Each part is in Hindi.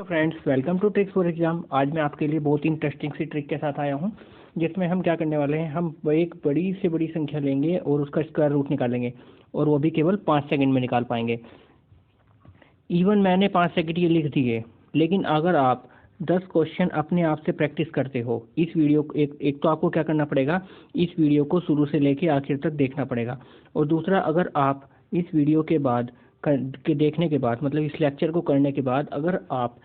Friends, welcome to tricks for exam. आज मैं आपके लिए बहुत ही इंटरेस्टिंग सी ट्रिक के साथ आया हूं, जिसमें हम क्या करने वाले हैं, हम एक बड़ी से बड़ी संख्या लेंगे और उसका स्क्वायर रूट निकालेंगे, और वो भी केवल 5 सेकंड में निकाल पाएंगे। इवन मैंने 5 सेकंड ये लिख दिए, लेकिन अगर आप 10 क्वेश्चन अपने आप से प्रैक्टिस करते हो, इस वीडियो को एक तो आपको क्या करना पड़ेगा, इस वीडियो को शुरू से लेके आखिर तक देखना पड़ेगा। और दूसरा, अगर आप इस वीडियो के बाद के देखने के बाद, मतलब इस लेक्चर को करने के बाद, अगर आप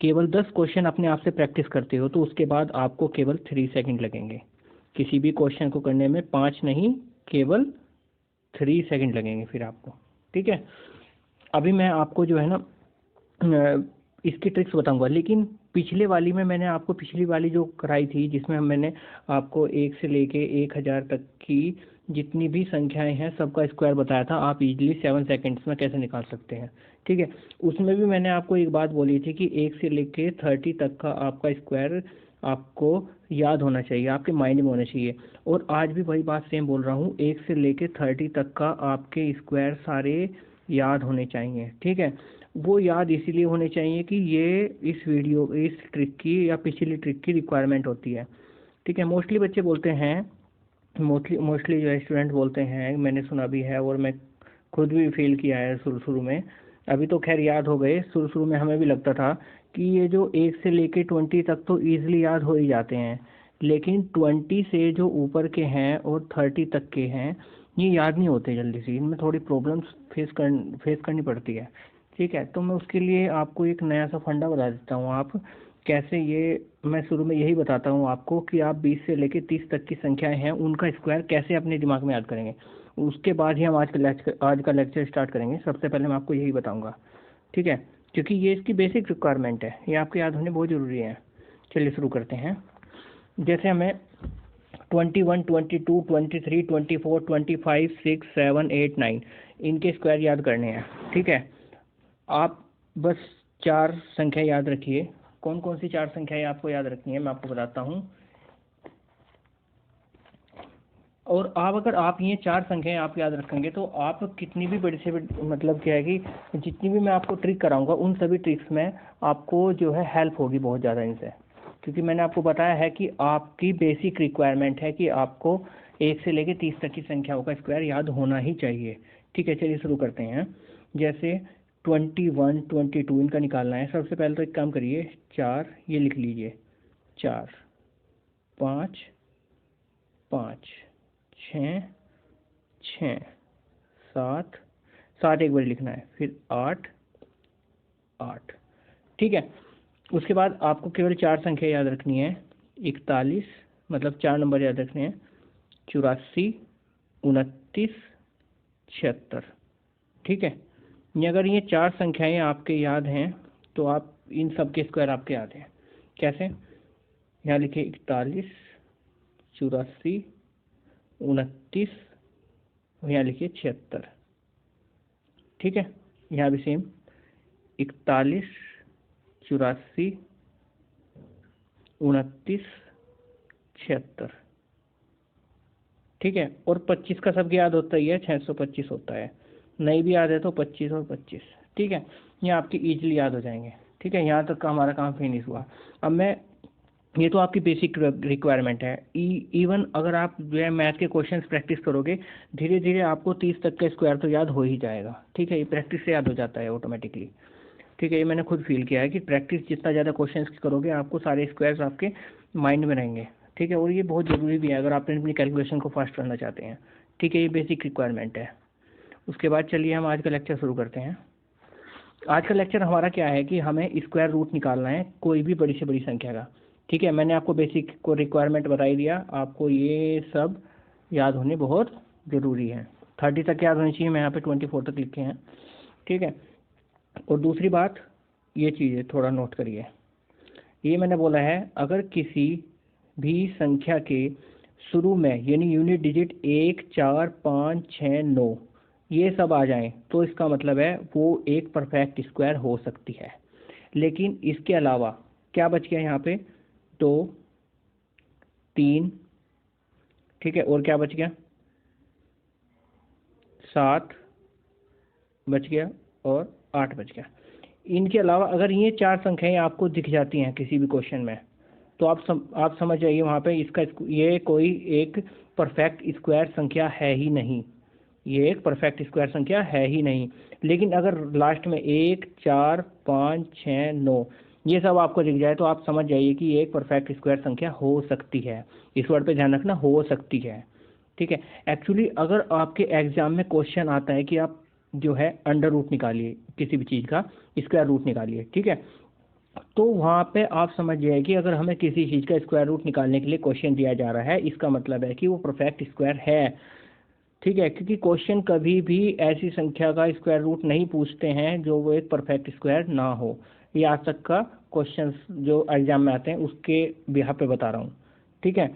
केवल 10 क्वेश्चन अपने आप से प्रैक्टिस करते हो, तो उसके बाद आपको केवल 3 सेकंड लगेंगे। किसी भी क्वेश्चन को करने में 5 नहीं, केवल 3 सेकंड लगेंगे फिर आपको। ठीक है, अभी मैं आपको जो है ना इसकी ट्रिक्स बताऊंगा, लेकिन पिछले वाली में मैंने आपको पिछली वाली जो कराई थी, जिसमें मैंने आपको 1 से लेके 1000 तक की जितनी भी संख्याएं हैं सबका स्क्वायर बताया था, आप इजीली 7 सेकंड्स में कैसे निकाल सकते हैं। ठीक है, उसमें भी मैंने आपको एक बात बोली थी कि 1 से लेके 30 तक का आपका स्क्वायर आपको याद होना चाहिए, आपके माइंड में होना चाहिए। और आज भी वही बात सेम बोल रहा हूँ, 1 से लेके 30 तक का आपके स्क्वायर सारे याद होने चाहिए। ठीक है, वो याद इसीलिए होने चाहिए कि ये इस ट्रिक की या पिछली ट्रिक की रिक्वायरमेंट होती है। ठीक है, मोस्टली बच्चे बोलते हैं, मोस्टली जो स्टूडेंट बोलते हैं, मैंने सुना भी है और मैं खुद भी फील किया है शुरू में। अभी तो खैर याद हो गए, शुरू में हमें भी लगता था कि ये जो 1 से लेके 20 तक तो ईजिली याद हो ही जाते हैं, लेकिन 20 से जो ऊपर के हैं और 30 तक के हैं, ये याद नहीं होते जल्दी से, इनमें थोड़ी प्रॉब्लम्स फेस करनी पड़ती है। ठीक है, तो मैं उसके लिए आपको एक नया सा फंडा बता देता हूँ। आप कैसे, ये मैं शुरू में यही बताता हूँ आपको कि आप 20 से लेकर 30 तक की संख्याएं हैं, उनका स्क्वायर कैसे अपने दिमाग में याद करेंगे। उसके बाद ही हम आज का लेक्चर स्टार्ट करेंगे। सबसे पहले मैं आपको यही बताऊँगा। ठीक है, क्योंकि ये इसकी बेसिक रिक्वायरमेंट है, ये आपको याद होने बहुत ज़रूरी है। चलिए शुरू करते हैं। जैसे हमें 21, 22, 23, 24, 25, 6, 7, 8, 9 इनके स्क्वायर याद करने हैं। ठीक है, आप बस 4 संख्या याद रखिए। कौन कौन सी 4 संख्याएं आपको याद रखनी है, मैं आपको बताता हूँ। और अगर आप ये 4 संख्याएं आप याद रखेंगे, तो आप कितनी भी बड़ी से बड़ी, मतलब क्या है कि जितनी भी मैं आपको ट्रिक कराऊंगा, उन सभी ट्रिक्स में आपको जो है हेल्प होगी बहुत ज़्यादा इनसे। क्योंकि मैंने आपको बताया है कि आपकी बेसिक रिक्वायरमेंट है कि आपको 1 से लेकर 30 तक की संख्याओं का स्क्वायर याद होना ही चाहिए। ठीक है, चलिए शुरू करते हैं। जैसे 21, 22 इनका निकालना है। सबसे पहले तो एक काम करिए, 4 ये लिख लीजिए, 4, 5, 5, 6, 6, 7, 7 एक बार लिखना है, फिर 8, 8। ठीक है, उसके बाद आपको केवल 4 संख्या याद रखनी है। 41, मतलब 4 नंबर याद रखने हैं। 84, 29, 76। ठीक है, ये अगर ये 4 संख्याएं आपके याद हैं, तो आप इन सब के स्क्वायर आपके याद हैं। कैसे, यहाँ लिखिए 41, 84, 29, यहाँ लिखिए 76। ठीक है, यहाँ भी सेम 41, 84, 29, 76। ठीक है, और 25 का सबके याद होता ही है, 625 होता है। नहीं भी याद है तो 25 और 25। ठीक है, ये आपके इजीली याद हो जाएंगे। ठीक है, यहाँ तक का हमारा काम फिनिश हुआ। अब मैं, ये तो आपकी बेसिक रिक्वायरमेंट है। इवन अगर आप जो है मैथ के क्वेश्चंस प्रैक्टिस करोगे, धीरे धीरे आपको 30 तक का स्क्वायर तो याद हो ही जाएगा। ठीक है, ये प्रैक्टिस से याद हो जाता है ऑटोमेटिकली। ठीक है, ये मैंने खुद फील किया है कि प्रैक्टिस जितना ज़्यादा क्वेश्चंस करोगे, आपको सारे स्क्वायर्स आपके माइंड में रहेंगे। ठीक है, और ये बहुत ज़रूरी भी है अगर आप अपनी कैलकुलेशन को फास्ट करना चाहते हैं। ठीक है, ये बेसिक रिक्वायरमेंट है। उसके बाद चलिए हम आज का लेक्चर शुरू करते हैं। आज का लेक्चर हमारा क्या है कि हमें स्क्वायर रूट निकालना है कोई भी बड़ी से बड़ी संख्या का। ठीक है, मैंने आपको बेसिक को रिक्वायरमेंट बता ही दिया, आपको ये सब याद होने बहुत ज़रूरी है। 30 तक याद होनी चाहिए, मैं यहाँ पे 24 तक लिखे हैं। ठीक है, और दूसरी बात, ये चीज़ें थोड़ा नोट करिए। ये मैंने बोला है, अगर किसी भी संख्या के शुरू में यानी यूनिट डिजिट 1, 4, 5, 6, 9 ये सब आ जाएं, तो इसका मतलब है वो एक परफेक्ट स्क्वायर हो सकती है। लेकिन इसके अलावा क्या बच गया यहाँ पे, 2, 3, ठीक है, और क्या बच गया, 7 बच गया और 8 बच गया। इनके अलावा अगर ये 4 संख्याएं आपको दिख जाती हैं किसी भी क्वेश्चन में, तो आप समझ जाइए वहाँ पे इसका ये कोई एक परफेक्ट स्क्वायर संख्या है ही नहीं, ये एक परफेक्ट स्क्वायर संख्या है ही नहीं। लेकिन अगर लास्ट में 1, 4, 5, 6, 9 ये सब आपको दिख जाए तो आप समझ जाइए कि ये एक परफेक्ट स्क्वायर संख्या हो सकती है। इस वर्ड पे ध्यान रखना, हो सकती है, ठीक है। एक्चुअली अगर आपके एग्जाम में क्वेश्चन आता है कि आप जो है अंडर रूट निकालिए, किसी भी चीज़ का स्क्वायर रूट निकालिए, ठीक है, तो वहाँ पे आप समझ जाइए कि अगर हमें किसी चीज़ का स्क्वायर रूट निकालने के लिए क्वेश्चन दिया जा रहा है, इसका मतलब है कि वो परफेक्ट स्क्वायर है, ठीक है। क्योंकि क्वेश्चन कभी भी ऐसी संख्या का स्क्वायर रूट नहीं पूछते हैं जो वो एक परफेक्ट स्क्वायर ना हो। ये आज तक का क्वेश्चन जो एग्जाम में आते हैं उसके बिहाफ पे बता रहा हूँ, ठीक है।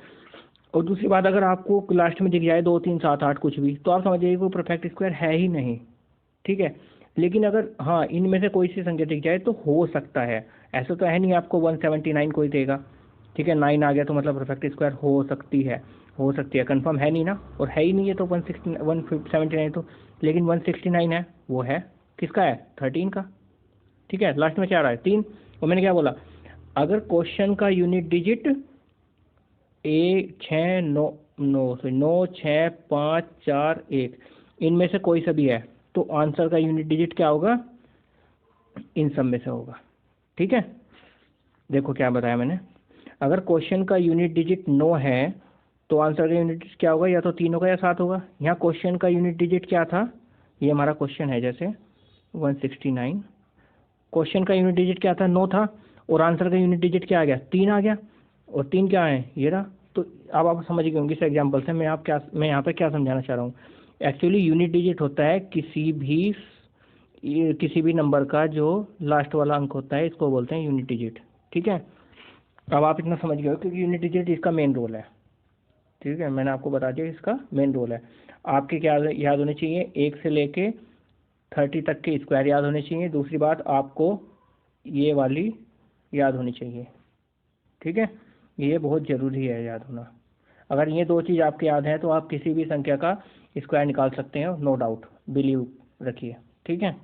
और दूसरी बात, अगर आपको लास्ट में दिख जाए 2, 3, 7, 8 कुछ भी, तो आप समझिए वो परफेक्ट स्क्वायर है ही नहीं, ठीक है। लेकिन अगर हाँ इनमें से कोई सी संख्या दिख जाए तो हो सकता है, ऐसा तो है नहीं आपको 179 कोई देगा, ठीक है, 9 आ गया तो मतलब परफेक्ट स्क्वायर हो सकती है, हो सकती है, कंफर्म है नहीं ना, और है ही नहीं है तो 179 तो, लेकिन 169 है, वो है किसका है, 13 का, ठीक है। लास्ट में क्या आ रहा है, 3। और मैंने क्या बोला, अगर क्वेश्चन का यूनिट डिजिट 1, 6, 9 9 6, 5, 4, 1 इनमें से कोई सा भी है तो आंसर का यूनिट डिजिट क्या होगा, इन सब में से होगा, ठीक है। देखो क्या बताया मैंने, अगर क्वेश्चन का यूनिट डिजिट 9 है तो आंसर का यूनिट डिजिट क्या होगा, या तो 3 होगा या 7 होगा। यहाँ क्वेश्चन का यूनिट डिजिट क्या था, ये हमारा क्वेश्चन है जैसे 169, क्वेश्चन का यूनिट डिजिट क्या था, 9 था, और आंसर का यूनिट डिजिट क्या आ गया, 3 आ गया, और 3 क्या है, ये रहा। तो अब आप समझ गए होंगे इस एग्जाम्पल से मैं यहाँ पे क्या समझाना चाह रहा हूँ। एक्चुअली यूनिट डिजिट होता है किसी भी नंबर का जो लास्ट वाला अंक होता है, इसको बोलते हैं यूनिट डिजिट, ठीक है। अब आप इतना समझ गए हो क्योंकि यूनिट डिजिट इसका मेन रोल है, ठीक है, मैंने आपको बता दिया इसका मेन रोल है। आपके क्या याद होने चाहिए, 1 से लेके 30 तक के स्क्वायर याद होने चाहिए। दूसरी बात, आपको ये वाली याद होनी चाहिए, ठीक है, ये बहुत ज़रूरी है याद होना। अगर ये 2 चीज़ आपके याद हैं तो आप किसी भी संख्या का स्क्वायर निकाल सकते हैं, नो डाउट, बिलीव रखिए, ठीक है।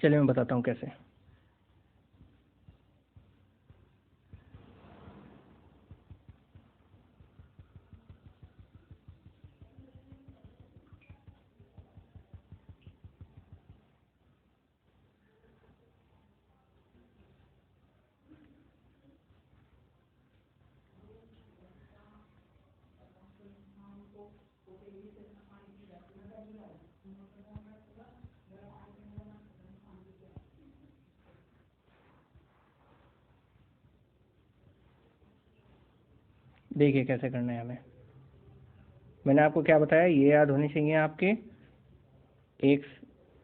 चलिए मैं बताता हूँ कैसे। देखिए कैसे करना है हमें, मैंने आपको क्या बताया, ये याद होनी चाहिए आपके एक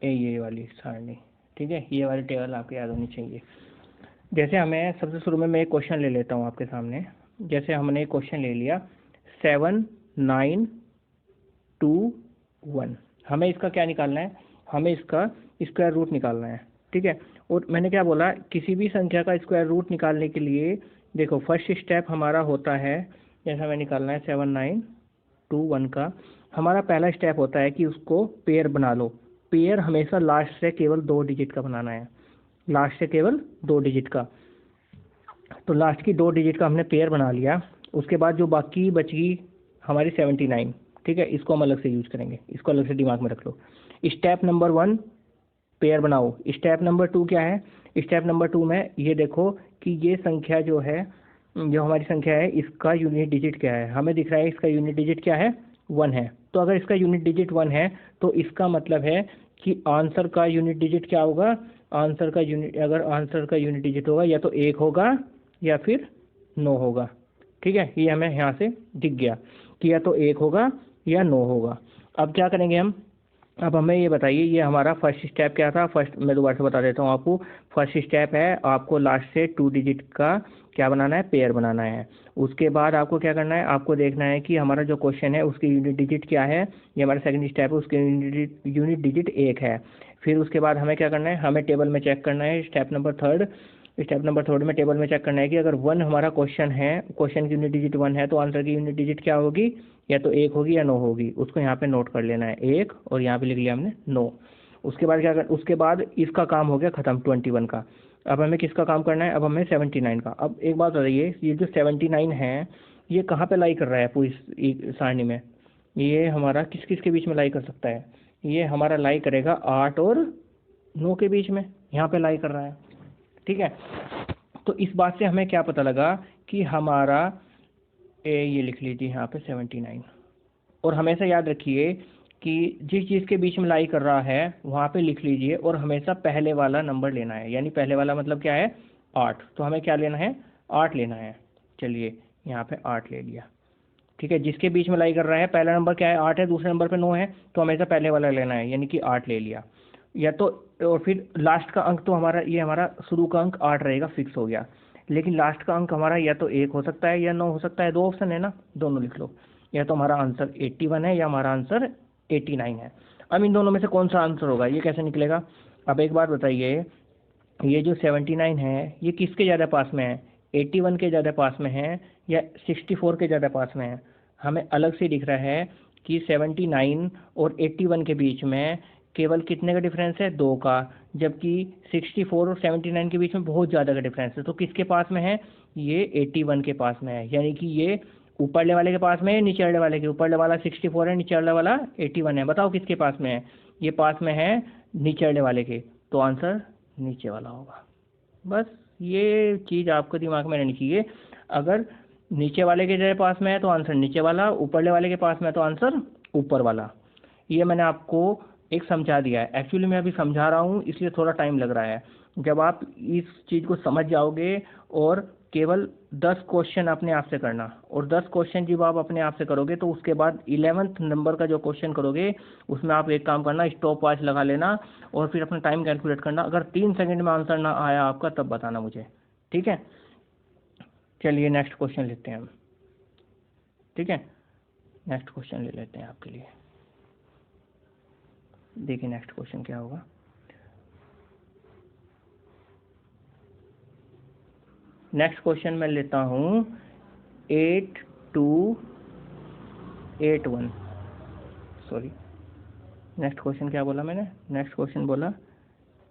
ये वाली सारणी, ठीक है, ये वाली टेबल आपको याद होनी चाहिए। जैसे हमें सबसे शुरू में मैं एक क्वेश्चन ले लेता हूँ आपके सामने। जैसे हमने एक क्वेश्चन ले लिया 7, 9, 2, 1, हमें इसका क्या निकालना है, हमें इसका स्क्वायर रूट निकालना है, ठीक है। और मैंने क्या बोला, किसी भी संख्या का स्क्वायर रूट निकालने के लिए देखो फर्स्ट स्टेप हमारा होता है, जैसा हमें निकालना है 7, 9, 2, 1 का, हमारा पहला स्टेप होता है कि उसको पेयर बना लो। पेयर हमेशा लास्ट से केवल 2 डिजिट का बनाना है, लास्ट से केवल 2 डिजिट का। तो लास्ट की 2 डिजिट का हमने पेयर बना लिया। उसके बाद जो बाकी बची हमारी 79, ठीक है, इसको हम अलग से यूज करेंगे, इसको अलग से दिमाग में रख लो। स्टेप नंबर 1 पेयर बनाओ। स्टेप नंबर 2 क्या है, स्टेप नंबर 2 में ये देखो कि ये संख्या जो है, जो हमारी संख्या है, इसका यूनिट डिजिट क्या है। हमें दिख रहा है इसका यूनिट डिजिट क्या है, 1 है। तो अगर इसका यूनिट डिजिट 1 है तो इसका मतलब है कि आंसर का यूनिट डिजिट क्या होगा, आंसर का यूनिट, अगर आंसर का यूनिट डिजिट होगा या तो 1 होगा या फिर 9 होगा, ठीक है। ये हमें यहाँ से दिख गया कि या तो 1 होगा या 9 होगा। अब क्या करेंगे हम, अब हमें ये बताइए, ये हमारा फर्स्ट स्टेप क्या था। फर्स्ट मैं दोबारा से बता देता हूँ आपको, फर्स्ट स्टेप है आपको लास्ट से 2 डिजिट का क्या बनाना है, पेयर बनाना है। उसके बाद आपको क्या करना है, आपको देखना है कि हमारा जो क्वेश्चन है उसकी यूनिट डिजिट क्या है, ये हमारा सेकंड स्टेप है, उसके यूनिट डिजिट 1 है। फिर उसके बाद हमें क्या करना है, हमें टेबल में चेक करना है, स्टेप नंबर थर्ड में टेबल में चेक करना है कि अगर 1 हमारा क्वेश्चन है, क्वेश्चन की यूनिट डिजिट 1 है तो आंसर की यूनिट डिजिट क्या होगी, या तो 1 होगी या 9 होगी। उसको यहाँ पे नोट कर लेना है 1, और यहाँ पे लिख लिया हमने 9। उसके बाद क्या कर, उसके बाद इसका काम हो गया ख़त्म 21 का। अब हमें किसका काम करना है, अब हमें 79 का। अब एक बात बताइए, ये जो 79 है ये कहाँ पे लाई कर रहा है पूरी सारणी में, ये हमारा किस किस के बीच में लाई कर सकता है, ये हमारा लाई करेगा 8 और 9 के बीच में, यहाँ पे लाई कर रहा है। ठीक है, तो इस बात से हमें क्या पता लगा कि हमारा ये लिख लीजिए यहाँ पे 79। और हमेशा याद रखिए कि जिस चीज़ के बीच में लाई कर रहा है वहाँ पे लिख लीजिए, और हमेशा पहले वाला नंबर लेना है, यानी पहले वाला मतलब क्या है 8, तो हमें क्या लेना है 8 लेना है। चलिए यहाँ पे 8 ले लिया। ठीक है, जिसके बीच में लाई कर रहा है पहला नंबर क्या है 8 है, दूसरे नंबर पे 9 है, तो हमेशा पहले वाला लेना है, यानी कि 8 ले लिया। या तो और फिर लास्ट का अंक तो हमारा ये हमारा शुरू का अंक 8 रहेगा, फिक्स हो गया। लेकिन लास्ट का अंक हमारा या तो 1 हो सकता है या 9 हो सकता है, 2 ऑप्शन है ना, दोनों लिख लो। या तो हमारा आंसर 81 है या हमारा आंसर 89 है। अब इन दोनों में से कौन सा आंसर होगा, ये कैसे निकलेगा। अब एक बात बताइए, ये जो 79 है ये किसके ज़्यादा पास में है, 81 के ज़्यादा पास में है या 64 के ज़्यादा पास में है। हमें अलग से दिख रहा है कि 79 और 81 के बीच में केवल कितने का डिफरेंस है, 2 का, जबकि 64 और 79 के बीच में बहुत ज़्यादा का डिफरेंस है। तो किसके पास में है, ये 81 के पास में है, यानी कि ये ऊपरले वाले के पास में है, निचले वाले के, ऊपरले वाला 64 है, निचले वाला 81 है। बताओ किसके पास में है, ये पास में है निचले वाले के, तो आंसर नीचे वाला होगा। बस ये चीज़ आपको दिमाग में रहनी चाहिए, अगर नीचे वाले के पास में है तो आंसर नीचे वाला, ऊपरले वाले के पास में है तो आंसर ऊपर वाला। ये मैंने आपको एक समझा दिया है, एक्चुअली मैं अभी समझा रहा हूँ इसलिए थोड़ा टाइम लग रहा है। जब आप इस चीज़ को समझ जाओगे और केवल 10 क्वेश्चन अपने आप से करना, और 10 क्वेश्चन जब आप अपने आप से करोगे तो उसके बाद 11th नंबर का जो क्वेश्चन करोगे उसमें आप एक काम करना, स्टॉप वॉच लगा लेना और फिर अपना टाइम कैलकुलेट करना। अगर 3 सेकंड में आंसर ना आया आपका तब बताना मुझे, ठीक है। चलिए नेक्स्ट क्वेश्चन लेते हैं हम, ठीक है, नेक्स्ट क्वेश्चन ले लेते हैं आपके लिए। देखिए नेक्स्ट क्वेश्चन क्या होगा। नेक्स्ट क्वेश्चन मैं लेता हूँ 8281, सॉरी नेक्स्ट क्वेश्चन क्या बोला मैंने, नेक्स्ट क्वेश्चन बोला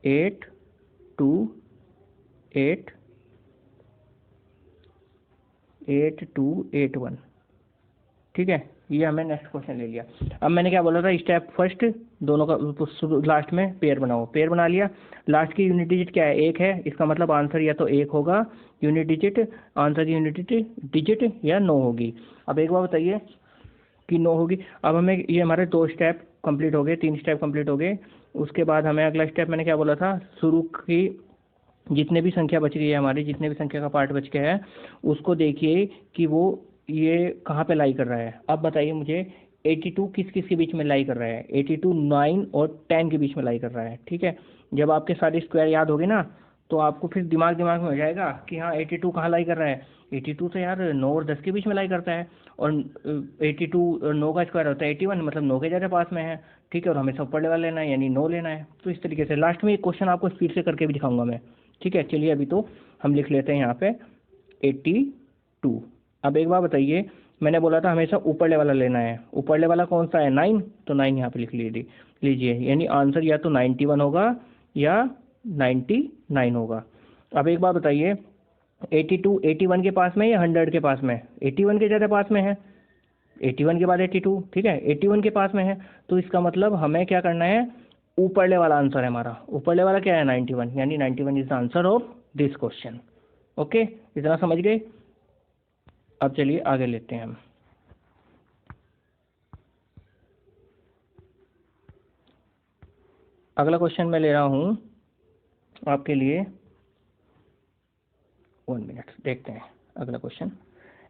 8281, ठीक है। ये हमें नेक्स्ट क्वेश्चन ले लिया। अब मैंने क्या बोला था, स्टेप फर्स्ट दोनों का लास्ट में पेयर बनाओ, पेयर बना लिया। लास्ट की यूनिट डिजिट क्या है, 1 है, इसका मतलब आंसर या तो 1 होगा यूनिट डिजिट, आंसर की यूनिट डिजिट या 9 होगी। अब एक बार बताइए कि 9 होगी। अब हमें ये हमारे 2 स्टेप कंप्लीट हो गए, 3 स्टेप कंप्लीट हो गए। उसके बाद हमें अगला स्टेप मैंने क्या बोला था, शुरू की जितने भी संख्या बच गई है हमारी, जितने भी संख्या का पार्ट बच गया है उसको देखिए कि वो ये कहाँ पे लाई कर रहा है। अब बताइए मुझे 82 किस किस के बीच में लाई कर रहा है, 82 9 और 10 के बीच में लाई कर रहा है, ठीक है। जब आपके सारे स्क्वायर याद होंगे ना तो आपको फिर दिमाग में हो जाएगा कि हाँ 82 कहाँ लाई कर रहा है, 82 तो यार 9 और 10 के बीच में लाई करता है, और 82 9 का स्क्वायर होता है 81, मतलब 9 के ज़्यादा पास में है, ठीक है। और हमें सब पढ़ने वाला लेना है यानी 9 लेना है। तो इस तरीके से लास्ट में एक क्वेश्चन आपको स्पीड से करके भी दिखाऊंगा मैं, ठीक है। चलिए अभी तो हम लिख लेते हैं यहाँ पे 82। अब एक बार बताइए, मैंने बोला था हमेशा ऊपरले वाला लेना है, ऊपरले वाला कौन सा है 9, तो 9 यहाँ पे लिख लीजिए, यानी आंसर या तो 91 होगा या 99 होगा। अब एक बार बताइए 82 81 के पास में या 100 के पास में, 81 के ज़्यादा पास में है, 81 के बाद 82, ठीक है, 81 के पास में है, तो इसका मतलब हमें क्या करना है, ऊपरले वाला आंसर है हमारा, ऊपरले वाला क्या है 91, यानी 91 is the answer of this question. Okay, इतना समझ गए। अब चलिए आगे लेते हैं हम। अगला क्वेश्चन मैं ले रहा हूँ आपके लिए, 1 मिनट, देखते हैं अगला क्वेश्चन।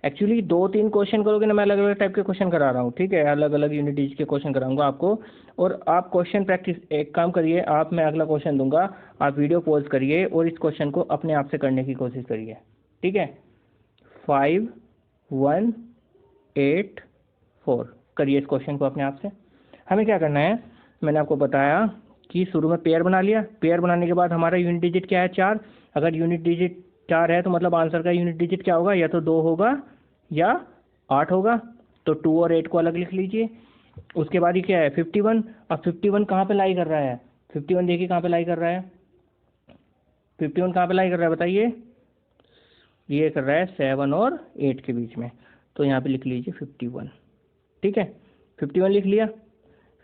एक्चुअली 2-3 क्वेश्चन करोगे ना, मैं अलग अलग टाइप के क्वेश्चन करा रहा हूँ, ठीक है, अलग अलग यूनिटीज के क्वेश्चन कराऊंगा आपको। और आप क्वेश्चन प्रैक्टिस एक काम करिए, आप मैं अगला क्वेश्चन दूंगा, आप वीडियो पॉज करिए और इस क्वेश्चन को अपने आप से करने की कोशिश करिए, ठीक है। 5184 करिए इस क्वेश्चन को अपने आप से। हमें क्या करना है, मैंने आपको बताया कि शुरू में पेयर बना लिया, पेयर बनाने के बाद हमारा यूनिट डिजिट क्या है 4, अगर यूनिट डिजिट 4 है तो मतलब आंसर का यूनिट डिजिट क्या होगा, या तो 2 होगा या 8 होगा, तो 2 और 8 को अलग लिख लीजिए। उसके बाद ये क्या है 51, अब 51 कहाँ पे लाई कर रहा है, 51 देखिए कहाँ पे लाई कर रहा है, 51 कहाँ पे लाई कर रहा है बताइए, ये कर रहा है 7 और 8 के बीच में, तो यहाँ पे लिख लीजिए 51। ठीक है, 51 लिख लिया।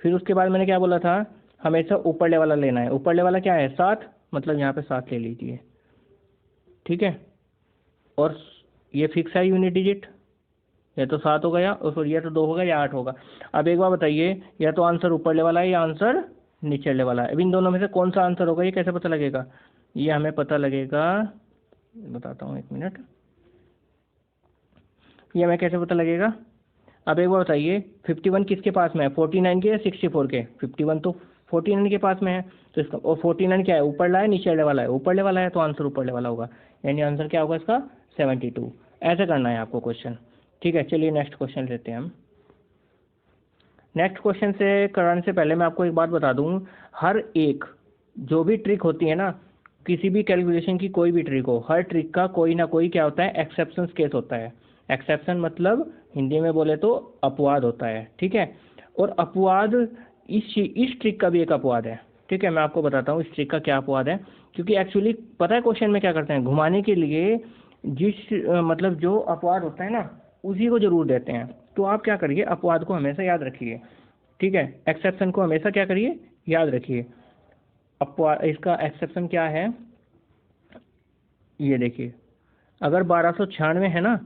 फिर उसके बाद मैंने क्या बोला था, हमेशा ऊपरले वाला लेना है। ऊपरले वाला क्या है 7, मतलब यहाँ पे 7 ले लीजिए। ठीक है, और ये फिक्स है यूनिट डिजिट, या तो 7 होगा या तो 2 होगा या 8 होगा। अब एक बार बताइए, या तो आंसर ऊपरले वाला है या आंसर निचले वाला है। अब इन दोनों में से कौन सा आंसर होगा ये कैसे पता लगेगा, ये हमें पता लगेगा, बताता हूँ 1 मिनट, ये हमें कैसे पता लगेगा। अब एक बार बताइए 51 किसके पास में है, 49 के या 64 के, 51 तो 49 के पास में है, तो इसका, और 49 क्या है, ऊपरला है नीचे वाला है, ऊपरले वाला है, तो आंसर ऊपरले वाला होगा, यानी आंसर क्या होगा इसका 72। ऐसे करना है आपको क्वेश्चन। ठीक है, चलिए नेक्स्ट क्वेश्चन लेते हैं हम। नेक्स्ट क्वेश्चन से कराने से पहले मैं आपको एक बात बता दूं, हर एक जो भी ट्रिक होती है ना, किसी भी कैलकुलेशन की कोई भी ट्रिक हो, हर ट्रिक का कोई ना कोई क्या होता है, एक्सेप्शन केस होता है। एक्सेप्शन मतलब हिंदी में बोले तो अपवाद होता है। ठीक है, और अपवाद इस ट्रिक का भी एक अपवाद है। ठीक है, मैं आपको बताता हूँ इस ट्रिक का क्या अपवाद है, क्योंकि एक्चुअली पता है क्वेश्चन में क्या करते हैं, घुमाने के लिए मतलब जो अपवाद होता है ना उसी को जरूर देते हैं। तो आप क्या करिए, अपवाद को हमेशा याद रखिए। ठीक है, एक्सेप्शन को हमेशा क्या करिए, याद रखिए। अपवाद, इसका एक्सेप्शन क्या है, ये देखिए, अगर 1296 है ना,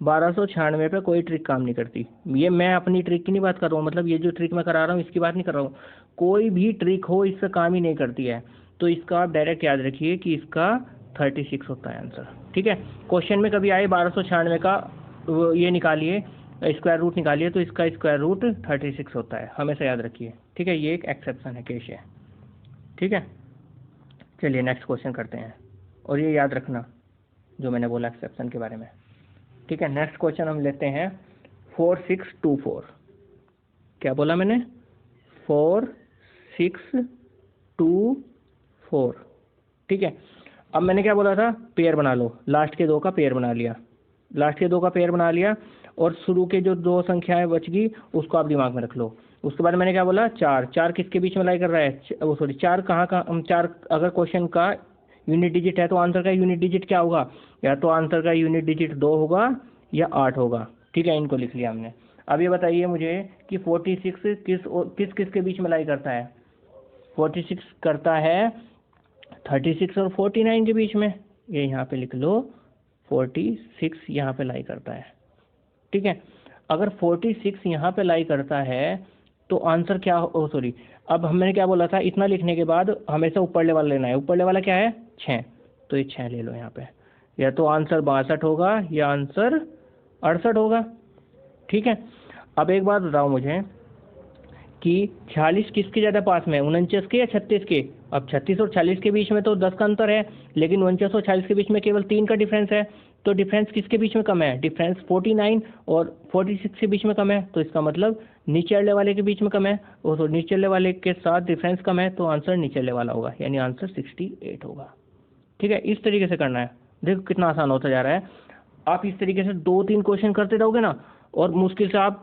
1296 पे कोई ट्रिक काम नहीं करती। ये मैं अपनी ट्रिक की नहीं बात कर रहा हूँ, मतलब ये जो ट्रिक मैं करा रहा हूँ इसकी बात नहीं कर रहा हूँ, कोई भी ट्रिक हो इससे काम ही नहीं करती है। तो इसका आप डायरेक्ट याद रखिए कि इसका 36 होता है आंसर। ठीक है, क्वेश्चन में कभी आए 1296 का ये निकालिए, स्क्वायर रूट निकालिए, तो इसका स्क्वायर रूट 36 होता है, हमेशा याद रखिए। ठीक है, ये एक एक्सेप्शन है, केस है। ठीक है, चलिए नेक्स्ट क्वेश्चन करते हैं, और ये याद रखना जो मैंने बोला एक्सेप्शन के बारे में। ठीक है, नेक्स्ट क्वेश्चन हम लेते हैं 4624। क्या बोला मैंने, 4624। ठीक है, अब मैंने क्या बोला था, पेयर बना लो, लास्ट के 2 का पेयर बना लिया, लास्ट के 2 का पेयर बना लिया, और शुरू के जो 2 संख्याएं बच गई उसको आप दिमाग में रख लो। उसके बाद मैंने क्या बोला, 4 किसके बीच में लाई कर रहा है, वो सॉरी 4 कहाँ का, 4 अगर क्वेश्चन का यूनिट डिजिट है तो आंसर का यूनिट डिजिट क्या होगा, या तो आंसर का यूनिट डिजिट 2 होगा या 8 होगा। ठीक है, इनको लिख लिया हमने। अब ये बताइए मुझे कि 46 किस के बीच में लाई करता है, 46 करता है 36 और 49 के बीच में, ये यहाँ पे लिख लो, 46 यहाँ पे लाई करता है। ठीक है, अगर 46 यहाँ पे लाई करता है तो आंसर क्या हो, सॉरी, अब हमने क्या बोला था, इतना लिखने के बाद हमेशा ऊपरले वाला लेना है। ऊपरले वाला क्या है 6, तो ये 6 ले लो यहाँ पे, या तो आंसर 62 होगा या आंसर 68 होगा। ठीक है, अब एक बात बताओ मुझे कि 46 किसके ज़्यादा पास में है, 49 के या 36 के। अब 36 और 40 के बीच में तो 10 का अंतर है, लेकिन 49 और 40 के बीच में केवल 3 का डिफरेंस है, तो डिफरेंस किसके बीच में कम है, डिफरेंस 49 और 46 के बीच में कम है, तो इसका मतलब नीचे वाले के बीच में कम है, और तो नीचे वाले के साथ डिफरेंस कम है, तो आंसर नीचे वाला होगा, यानी आंसर 68 होगा। ठीक है, इस तरीके से करना है। देखो कितना आसान होता जा रहा है। आप इस तरीके से 2-3 क्वेश्चन करते रहोगे ना, और मुश्किल से आप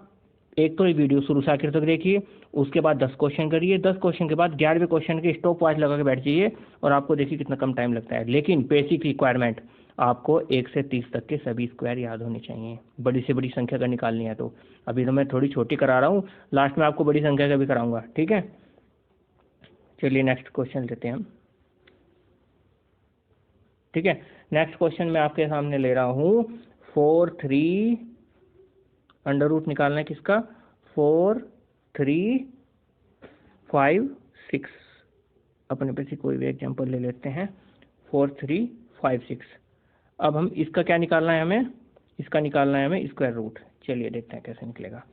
एक तो ये वीडियो शुरू से आखिर तक देखिए, उसके बाद 10 क्वेश्चन करिए, 10 क्वेश्चन के बाद 11वें क्वेश्चन के स्टॉप वॉच लगा के बैठ जाइए, और आपको देखिए कितना कम टाइम लगता है। लेकिन बेसिक रिक्वायरमेंट आपको 1 से 30 तक के सभी स्क्वायर याद होने चाहिए, बड़ी से बड़ी संख्या का निकालनी है तो। अभी तो मैं थोड़ी छोटी करा रहा हूँ, लास्ट में आपको बड़ी संख्या का भी कराऊंगा। ठीक है, चलिए नेक्स्ट क्वेश्चन लेते हैं हम। ठीक है, नेक्स्ट क्वेश्चन मैं आपके सामने ले रहा हूँ 4-3 अंडर रूट निकालना है किसका, 4-3-5-6। अपने पे से कोई भी एग्जांपल ले लेते हैं, 4-3-5-6। अब हम इसका क्या निकालना है, हमें इसका निकालना है हमें स्क्वायर रूट। चलिए देखते हैं कैसे निकलेगा।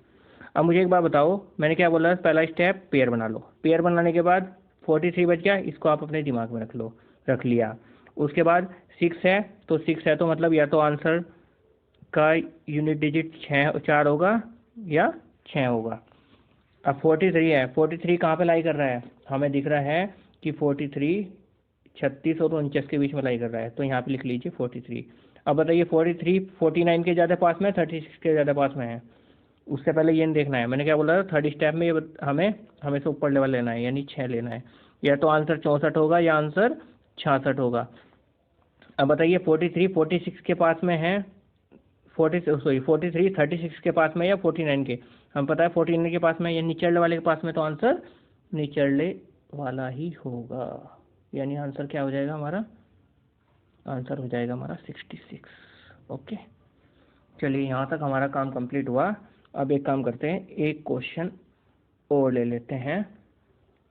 अब मुझे एक बात बताओ, मैंने क्या बोला, पहला स्टेप पेयर बना लो। पेयर बनाने के बाद 43 बच गया, इसको आप अपने दिमाग में रख लो, रख लिया। उसके बाद 6 है, तो 6 है तो मतलब या तो आंसर का यूनिट डिजिट 4 होगा या 6 होगा। अब 43 है, 43 कहाँ पे लाई कर रहा है, हमें दिख रहा है कि 43 36 और 49 के बीच में लाई कर रहा है, तो यहाँ पे लिख लीजिए 43। अब बताइए 43 49 के ज़्यादा पास में, 36 के ज़्यादा पास में है। उससे पहले ये नहीं देखना है, मैंने क्या बोला था, थर्ड स्टेप में ये हमें हमेशा ऊपर लेवल लेना है, यानी 6 लेना है। या तो आंसर 64 होगा या आंसर 66 होगा। अब बताइए 43 46 के पास में है, 43 36 के पास में या 49 के, हम पता है 49 के पास में या निचले वाले के पास में, तो आंसर निचले वाला ही होगा, यानी आंसर क्या हो जाएगा हमारा, आंसर हो जाएगा हमारा 66। ओके, चलिए यहाँ तक हमारा काम कंप्लीट हुआ। अब एक काम करते हैं, एक क्वेश्चन और ले लेते हैं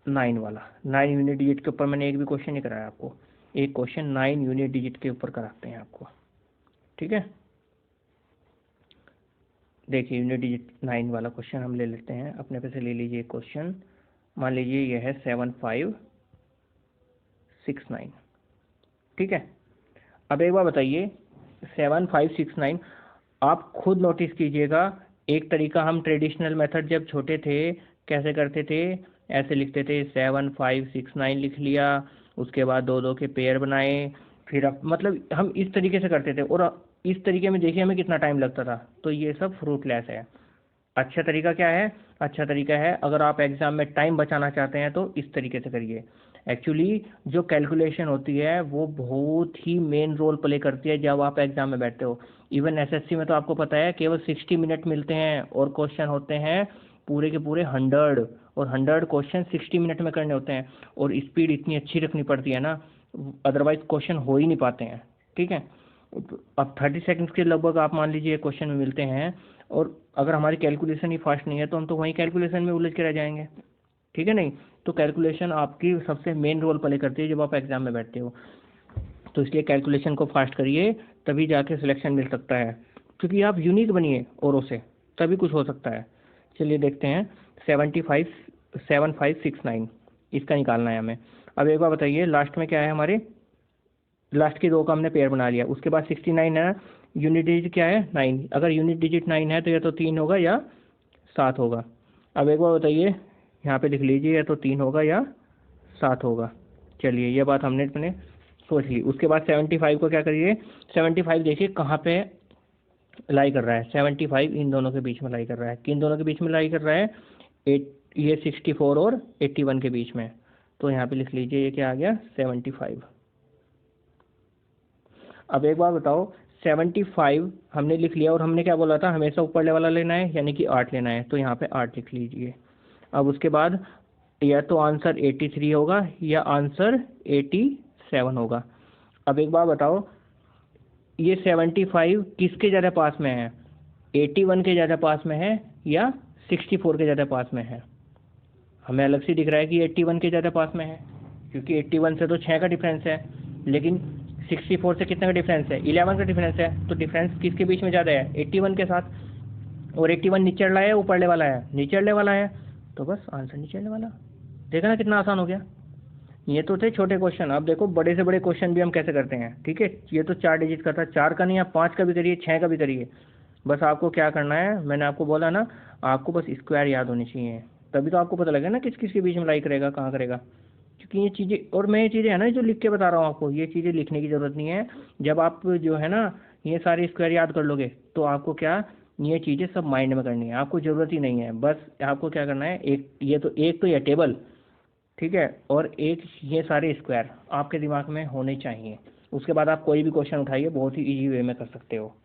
9 वाला। 9 यूनिट डिजिट के ऊपर मैंने एक भी क्वेश्चन नहीं कराया आपको, एक क्वेश्चन 9 यूनिट डिजिट के ऊपर कराते हैं आपको, ठीक है। देखिए यूनिट डिजिट 9 वाला क्वेश्चन हम ले लेते हैं, अपने पे से ले लीजिए क्वेश्चन, मान लीजिए यह है 7569, ठीक है। अब एक बार बताइए 7569, आप खुद नोटिस कीजिएगा, एक तरीका हम ट्रेडिशनल मेथड जब छोटे थे कैसे करते थे, ऐसे लिखते थे 7569 लिख लिया, उसके बाद 2 2 के पेयर बनाए, फिर अब मतलब हम इस तरीके से करते थे, और इस तरीके में देखिए हमें कितना टाइम लगता था। तो ये सब फ्रूटलेस है। अच्छा तरीका क्या है, अच्छा तरीका है अगर आप एग्ज़ाम में टाइम बचाना चाहते हैं तो इस तरीके से करिए। एक्चुअली जो कैलकुलेशन होती है वो बहुत ही मेन रोल प्ले करती है जब आप एग्ज़ाम में बैठते हो। इवन एसएससी में तो आपको पता है केवल 60 मिनट मिलते हैं और क्वेश्चन होते हैं पूरे के पूरे 100, और 100 क्वेश्चन 60 मिनट में करने होते हैं, और स्पीड इतनी अच्छी रखनी पड़ती है ना, अदरवाइज क्वेश्चन हो ही नहीं पाते हैं, ठीक है। अब 30 सेकंड्स के लगभग आप मान लीजिए क्वेश्चन में मिलते हैं, और अगर हमारी कैलकुलेशन ही फास्ट नहीं है तो हम तो वहीं कैलकुलेशन में उलझ के रह जाएंगे, ठीक है नहीं। तो कैलकुलेशन आपकी सबसे मेन रोल प्ले करती है जब आप एग्ज़ाम में बैठते हो, तो इसलिए कैलकुलेशन को फास्ट करिए, तभी जाके सिलेक्शन मिल सकता है, क्योंकि आप यूनिक बनिए औरों से, तभी कुछ हो सकता है। चलिए देखते हैं 7569 इसका निकालना है हमें। अब एक बार बताइए लास्ट में क्या है हमारे, लास्ट के 2 का हमने पेयर बना लिया, उसके बाद 69 है, यूनिट डिजिट क्या है 9, अगर यूनिट डिजिट 9 है तो या तो 3 होगा या 7 होगा। अब एक बार बताइए यहाँ पे लिख लीजिए, या तो 3 होगा या 7 होगा। चलिए ये बात हमने अपने सोच ली। उसके बाद 75 को क्या करिए, 75 देखिए कहाँ पे लाई कर रहा है, 75 इन दोनों के बीच में लाई कर रहा है, किन दोनों के बीच में लाई कर रहा है, ये 64 और 81 के बीच में, तो यहाँ पे लिख लीजिए ये क्या आ गया 75। अब एक बार बताओ 75 हमने लिख लिया, और हमने क्या बोला था हमेशा ऊपर वाला लेना है, यानी कि 8 लेना है, तो यहाँ पे 8 लिख लीजिए। अब उसके बाद या तो आंसर 83 होगा या आंसर 87 होगा। अब एक बार बताओ ये 75 किसके ज़्यादा पास में है, 81 के ज़्यादा पास में है या 64 के ज़्यादा पास में है। हमें अलग से दिख रहा है कि 81 के ज़्यादा पास में है, क्योंकि 81 से तो 6 का डिफरेंस है, लेकिन 64 से कितने का डिफरेंस है, 11 का डिफरेंस है। तो डिफरेंस किसके बीच में ज़्यादा है, 81 के साथ, और 81 निचले है ऊपरले वाला है, निचले वाला है, तो बस आंसर निचले वाला। देखा ना कितना आसान हो गया। ये तो थे छोटे क्वेश्चन, अब देखो बड़े से बड़े क्वेश्चन भी हम कैसे करते हैं, ठीक है। ये तो 4 डिजिट का था, 4 का नहीं आप 5 का भी करिए, 6 का भी करिए। बस आपको क्या करना है, मैंने आपको बोला ना, आपको बस स्क्वायर याद होनी चाहिए, तभी तो आपको पता लगेगा ना किस किस के बीच में लाई करेगा, कहाँ करेगा। क्योंकि ये चीज़ें, और मैं ये चीज़ें है ना जो लिख के बता रहा हूँ आपको, ये चीज़ें लिखने की ज़रूरत नहीं है। जब आप जो है ना ये सारे स्क्वायर याद कर लोगे तो आपको क्या, ये चीज़ें सब माइंड में करनी है, आपको ज़रूरत ही नहीं है। बस आपको क्या करना है, एक तो ये टेबल, ठीक है, और एक ये सारे स्क्वायर आपके दिमाग में होने चाहिए। उसके बाद आप कोई भी क्वेश्चन उठाइए, बहुत ही ईजी वे में कर सकते हो,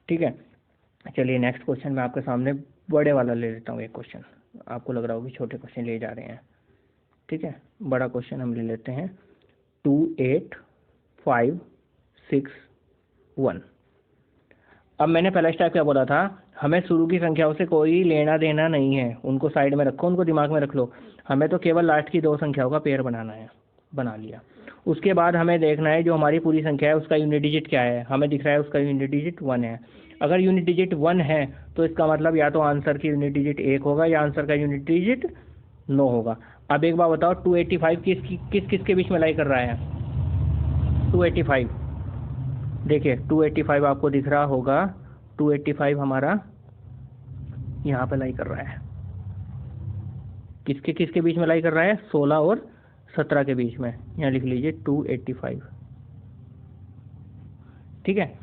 ठीक है। चलिए नेक्स्ट क्वेश्चन मैं आपके सामने बड़े वाला ले लेता हूँ। एक क्वेश्चन आपको लग रहा होगा छोटे क्वेश्चन ले जा रहे हैं, ठीक है। बड़ा क्वेश्चन हम ले लेते हैं 28561। अब मैंने पहला स्टेप क्या बोला था, हमें शुरू की संख्याओं से कोई लेना देना नहीं है, उनको साइड में रखो, उनको दिमाग में रख लो। हमें तो केवल लास्ट की 2 संख्याओं का पेयर बनाना है, बना लिया। उसके बाद हमें देखना है जो हमारी पूरी संख्या है उसका यूनिट डिजिट क्या है, हमें दिख रहा है उसका यूनिट डिजिट 1 है। अगर यूनिट डिजिट 1 है तो इसका मतलब या तो आंसर की यूनिट डिजिट 1 होगा या आंसर का यूनिट डिजिट 9 होगा। अब एक बार बताओ 285 किस के बीच में लाई कर रहा है, 285 देखिए 285 आपको दिख रहा होगा, 285 हमारा यहाँ पे लाई कर रहा है, किसके बीच में लाई कर रहा है, 16 और 17 के बीच में। यहाँ लिख लीजिए 285, ठीक है।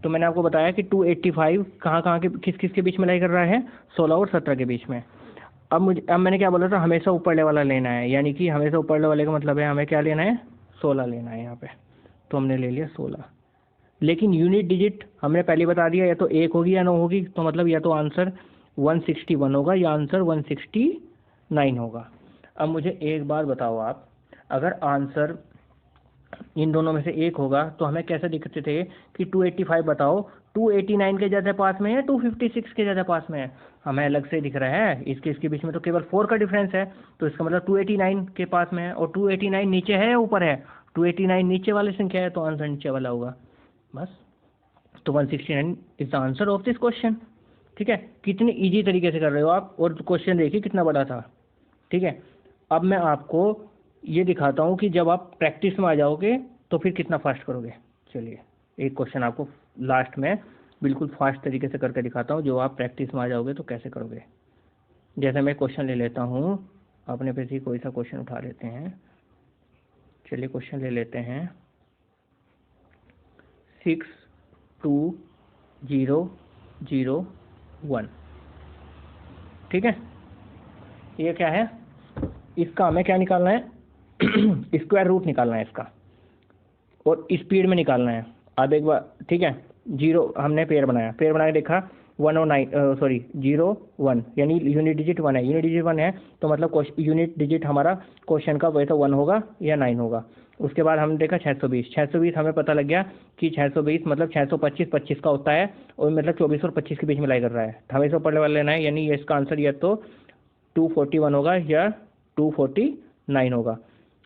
तो मैंने आपको बताया कि 285 कहाँ के किस के बीच में लाई कर रहा है, 16 और 17 के बीच में। अब मैंने क्या बोला था, हमेशा ऊपर वाला लेना है, यानी कि हमेशा ऊपर वाले का मतलब है हमें क्या लेना है, 16 लेना है यहाँ पे। तो हमने ले लिया 16, लेकिन यूनिट डिजिट हमने पहले बता दिया, या तो 1 होगी या 9 होगी, तो मतलब या तो आंसर 161 होगा या आंसर 169 होगा। अब मुझे एक बात बताओ आप, अगर आंसर इन दोनों में से एक होगा तो हमें कैसे दिखते थे कि 285 बताओ 289 के ज़्यादा पास में है 256 के ज़्यादा पास में है, हमें अलग से दिख रहा है, इसके बीच में तो केवल 4 का डिफरेंस है, तो इसका मतलब 289 के पास में है, और 289 नीचे है या ऊपर है, 289 नीचे वाली संख्या है, तो आंसर नीचे वाला होगा बस। तो 169 is the answer of this question. ठीक है, कितने ईजी तरीके से कर रहे हो आप, और क्वेश्चन देखिए कितना बड़ा था। ठीक है, अब मैं आपको ये दिखाता हूँ कि जब आप प्रैक्टिस में आ जाओगे तो फिर कितना फास्ट करोगे। चलिए एक क्वेश्चन आपको लास्ट में बिल्कुल फास्ट तरीके से करके दिखाता हूँ, जो आप प्रैक्टिस में आ जाओगे तो कैसे करोगे। जैसे मैं क्वेश्चन ले लेता हूँ, अपने पे से कोई सा क्वेश्चन उठा लेते हैं। चलिए क्वेश्चन ले लेते हैं 62001। ठीक है, ये क्या है, इसका हमें क्या निकालना है, स्क्वायर रूट निकालना है इसका, और स्पीड में निकालना है। अब एक बार ठीक है, 0 हमने पेयर बनाया, पेयर बना के देखा 0 1, यानी यूनिट डिजिट 1 है, यूनिट डिजिट 1 है, तो मतलब यूनिट डिजिट हमारा क्वेश्चन का वैसे 1 होगा या 9 होगा। उसके बाद हमने देखा 620 हमें पता लग गया कि 620 मतलब 625 25 का होता है, और मतलब 24 और 25 के बीच में लाई कर रहा है, हमें इसको पढ़ने वाला लेना है, यानी ये इसका आंसर या तो 241 होगा या 249 होगा।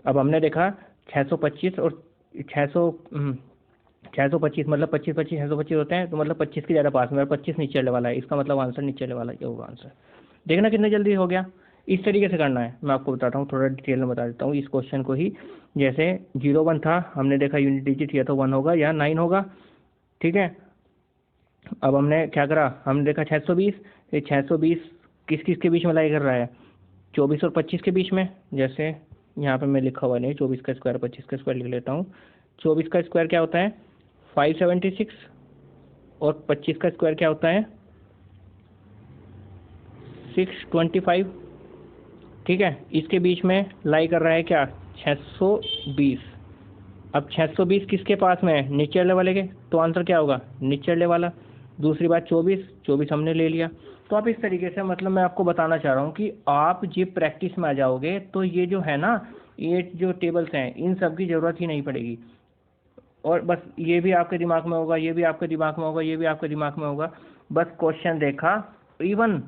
अब हमने देखा 625 और 625 मतलब 25 25 625 होते हैं, तो मतलब 25 के ज़्यादा पास में, और 25 नीचे वाला है, इसका मतलब आंसर नीचे वाला ये होगा आंसर। देखना कितने जल्दी हो गया। इस तरीके से करना है, मैं आपको बताता हूँ, थोड़ा डिटेल में बता देता हूँ इस क्वेश्चन को ही। जैसे 01 था, हमने देखा यूनिट डिजिट या तो 1 होगा या 9 होगा। ठीक है, अब हमने क्या करा, हमने देखा 620, ये 620 किस किस के बीच में लाई कर रहा है, 24 और 25 के बीच में। जैसे यहाँ पे मैं लिखा हुआ नहीं, 24 का स्क्वायर 25 का स्क्वायर लिख लेता हूँ। 24 का स्क्वायर क्या होता है 576, और 25 का स्क्वायर क्या होता है 625। ठीक है, इसके बीच में लाई कर रहा है क्या 620। अब 620 किसके पास में है, नीचे वाले के, तो आंसर क्या होगा नीचे वाला। दूसरी बात 24 हमने ले लिया। तो आप इस तरीके से, मतलब मैं आपको बताना चाह रहा हूँ कि आप जब प्रैक्टिस में आ जाओगे तो ये जो है ना, ये जो टेबल्स हैं इन सब की ज़रूरत ही नहीं पड़ेगी, और बस ये भी आपके दिमाग में होगा, ये भी आपके दिमाग में होगा, ये भी आपके दिमाग में होगा। बस क्वेश्चन देखा, इवन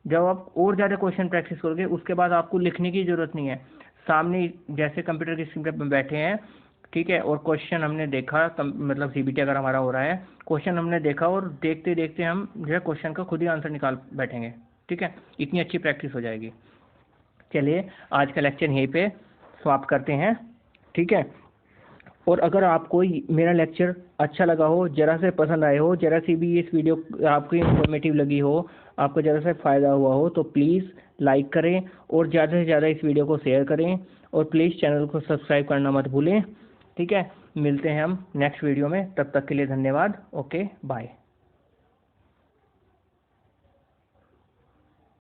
जब आप और ज़्यादा क्वेश्चन प्रैक्टिस करोगे उसके बाद आपको लिखने की ज़रूरत नहीं है, सामने जैसे कंप्यूटर की स्क्रीन पर बैठे हैं, ठीक है, और क्वेश्चन हमने देखा, मतलब सीबीटी अगर हमारा हो रहा है, क्वेश्चन हमने देखा और देखते देखते हम जो है क्वेश्चन का खुद ही आंसर निकाल बैठेंगे। ठीक है, इतनी अच्छी प्रैक्टिस हो जाएगी। चलिए आज का लेक्चर यहीं पे समाप्त करते हैं। ठीक है, और अगर आपको मेरा लेक्चर अच्छा लगा हो, ज़रा से पसंद आए हो, ज़रा सी भी इस वीडियो आपको इन्फॉर्मेटिव लगी हो, आपको ज़रा से फ़ायदा हुआ हो, तो प्लीज़ लाइक करें और ज़्यादा से ज़्यादा इस वीडियो को शेयर करें, और प्लीज़ चैनल को सब्सक्राइब करना मत भूलें। ठीक है, मिलते हैं हम नेक्स्ट वीडियो में, तब तक के लिए धन्यवाद। Okay bye.